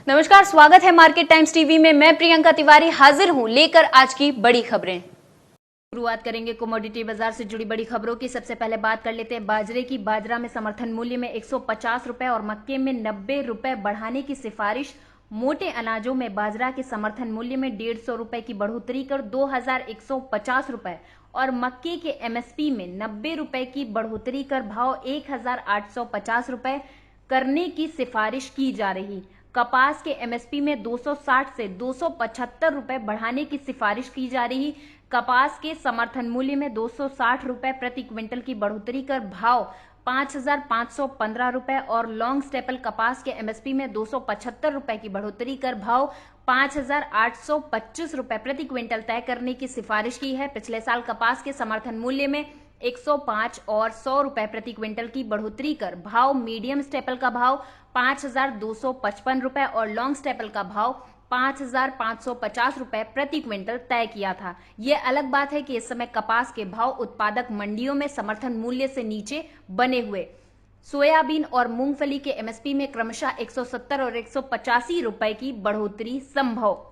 नमस्कार, स्वागत है मार्केट टाइम्स टीवी में। मैं प्रियंका तिवारी हाजिर हूं लेकर आज की बड़ी खबरें। शुरुआत करेंगे कमोडिटी बाजार से जुड़ी बड़ी खबरों की। सबसे पहले बात कर लेते हैं बाजरे की। बाजरा में समर्थन मूल्य में 150 रुपए और मक्के में 90 रुपए बढ़ाने की सिफारिश। मोटे अनाजों में बाजरा के समर्थन मूल्य में 150 रुपए की बढ़ोतरी कर 2150 रुपए और मक्के के एमएसपी में 90 रुपए की बढ़ोतरी कर भाव 1850 रुपए करने की सिफारिश की जा रही। कपास के एमएसपी में 260 से 275 रुपए बढ़ाने की सिफारिश की जा रही। कपास के समर्थन मूल्य में 260 रुपए प्रति क्विंटल की बढ़ोतरी कर भाव 5515 रुपए और लॉन्ग स्टेपल कपास के एमएसपी में 275 रुपए की बढ़ोतरी कर भाव 5825 रुपए प्रति क्विंटल तय करने की सिफारिश की है। पिछले साल कपास के समर्थन मूल्य में 105 और 100 रुपए प्रति क्विंटल की बढ़ोतरी कर भाव मीडियम स्टेपल का भाव 5255 रुपए और लॉन्ग स्टेपल का भाव 5550 रुपए प्रति क्विंटल तय किया था। यह अलग बात है कि इस समय कपास के भाव उत्पादक मंडियों में समर्थन मूल्य से नीचे बने हुए। सोयाबीन और मूंगफली के एमएसपी में क्रमशः 170 और 185 रुपए की बढ़ोतरी संभव।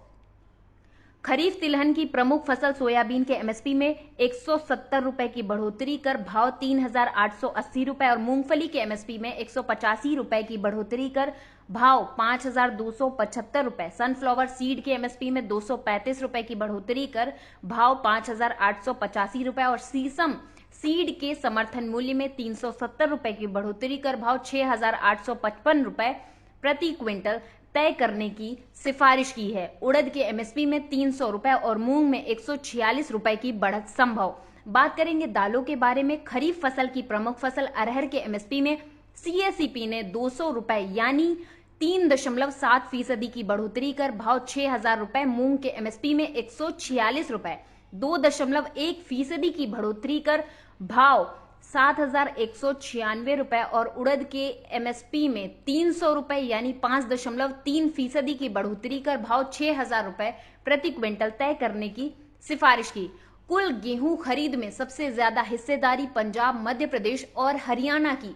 खरीफ तिलहन की प्रमुख फसल सोयाबीन के एमएसपी में 170 रुपए की बढ़ोतरी कर भाव 3880 रुपए और मूंगफली के एमएसपी में 185 रुपए की बढ़ोतरी कर भाव 5275 रुपए। सनफ्लावर सीड के एमएसपी में 235 रुपए की बढ़ोतरी कर भाव 5885 रुपए और सीसम सीड के समर्थन मूल्य में 370 रुपए की बढ़ोतरी कर भाव 6855 रुपए प्रति क्विंटल तय करने की सिफारिश की है। उड़द के एमएसपी में 300 रुपए और मूंग में 146 रुपए की बढ़त संभव। बात करेंगे दालों के बारे में। खरीफ फसल की प्रमुख फसल अरहर के एमएसपी में सीएसईपी ने 200 रुपए यानी 3.7% की बढ़ोतरी कर भाव 6000 रुपए। मूंग के एमएसपी में 146 रुपए 2.1% की बढ़ोतरी कर भाव 7196 रुपए और उड़द के एमएसपी में 300 रुपए यानी 5.3% की बढ़ोतरी कर भाव 6000 रुपए प्रति क्विंटल तय करने की सिफारिश की। कुल गेहूं खरीद में सबसे ज्यादा हिस्सेदारी पंजाब, मध्य प्रदेश और हरियाणा की।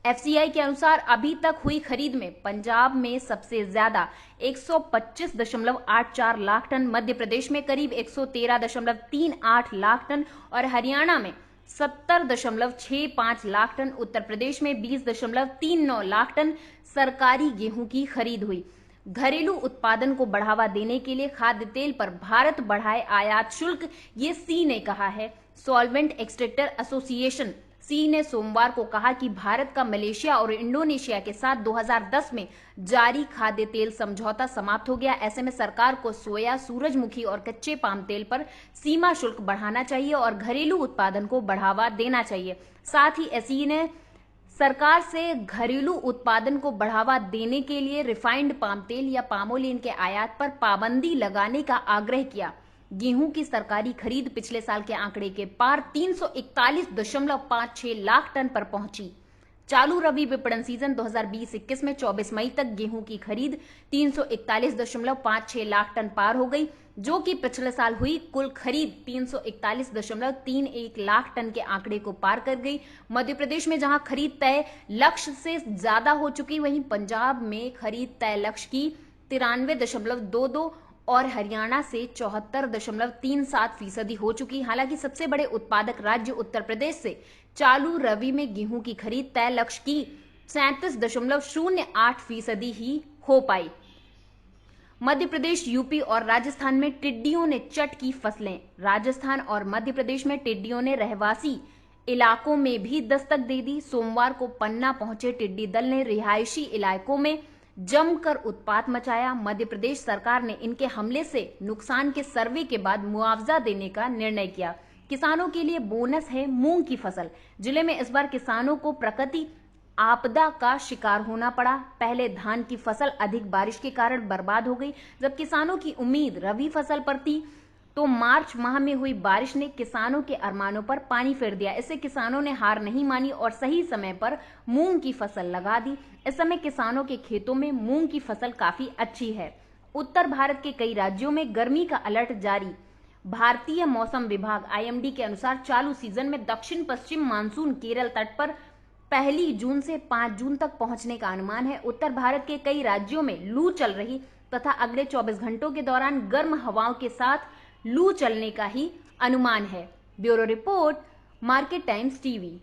एफसीआई के अनुसार अभी तक हुई खरीद में पंजाब में सबसे ज्यादा 125.84 लाख टन, मध्य प्रदेश में करीब 113.38 लाख टन और हरियाणा में 70.65 लाख टन, उत्तर प्रदेश में 20.39 लाख टन सरकारी गेहूं की खरीद हुई। घरेलू उत्पादन को बढ़ावा देने के लिए खाद्य तेल पर भारत बढ़ाए आयात शुल्क, ये सी ने कहा है। सॉल्वेंट एक्सट्रैक्टर एसोसिएशन सी ने सोमवार को कहा कि भारत का मलेशिया और इंडोनेशिया के साथ 2010 में जारी खाद्य तेल समझौता समाप्त हो गया। ऐसे में सरकार को सोया, सूरजमुखी और कच्चे पाम तेल पर सीमा शुल्क बढ़ाना चाहिए और घरेलू उत्पादन को बढ़ावा देना चाहिए। साथ ही एसी ने सरकार से घरेलू उत्पादन को बढ़ावा देने के लिए रिफाइंड पाम तेल या पामोलिन के आयात पर पाबंदी लगाने का आग्रह किया। गेहूं की सरकारी खरीद पिछले साल के आंकड़े के पार 341.56 लाख टन पर पहुंची। चालू रबी विपणन सीजन 2020-21 में 24 मई तक गेहूं की खरीद 341.56 लाख टन पार हो गई, जो कि पिछले साल हुई कुल खरीद 341.31 लाख टन के आंकड़े को पार कर गई। मध्य प्रदेश में जहां खरीद तय लक्ष्य से ज्यादा हो चुकी, वहीं पंजाब में खरीद तय लक्ष्य की 93.22 और हरियाणा से 74.37% हो चुकी। हालांकि सबसे बड़े उत्पादक राज्य उत्तर प्रदेश से चालू रबी में गेहूं की खरीद तय लक्ष्य की 37.08% ही हो पाई। मध्य प्रदेश, यूपी और राजस्थान में टिड्डियों ने चट की फसलें। राजस्थान और मध्य प्रदेश में टिड्डियों ने रहवासी इलाकों में भी दस्तक दे दी। सोमवार को पन्ना पहुंचे टिड्डी दल ने रिहायशी इलाकों में जमकर उत्पात मचाया। मध्य प्रदेश सरकार ने इनके हमले से नुकसान के सर्वे के बाद मुआवजा देने का निर्णय किया। किसानों के लिए बोनस है मूंग की फसल। जिले में इस बार किसानों को प्राकृतिक आपदा का शिकार होना पड़ा। पहले धान की फसल अधिक बारिश के कारण बर्बाद हो गई। जब किसानों की उम्मीद रबी फसल पर थी, तो मार्च माह में हुई बारिश ने किसानों के अरमानों पर पानी फेर दिया। इससे किसानों ने हार नहीं मानी और सही समय पर मूंग की फसल लगा दी। इस समय किसानों के खेतों में मूंग की फसल काफी अच्छी है। उत्तर भारत के कई राज्यों में गर्मी का अलर्ट जारी। भारतीय मौसम विभाग आईएमडी के अनुसार चालू सीजन में दक्षिण पश्चिम मानसून केरल तट पर 1 जून से 5 जून तक पहुंचने का अनुमान है। उत्तर भारत के कई राज्यों में लू चल रही तथा अगले 24 घंटों के दौरान गर्म हवाओं के साथ लू चलने का ही अनुमान है। Bureau report, market times TV.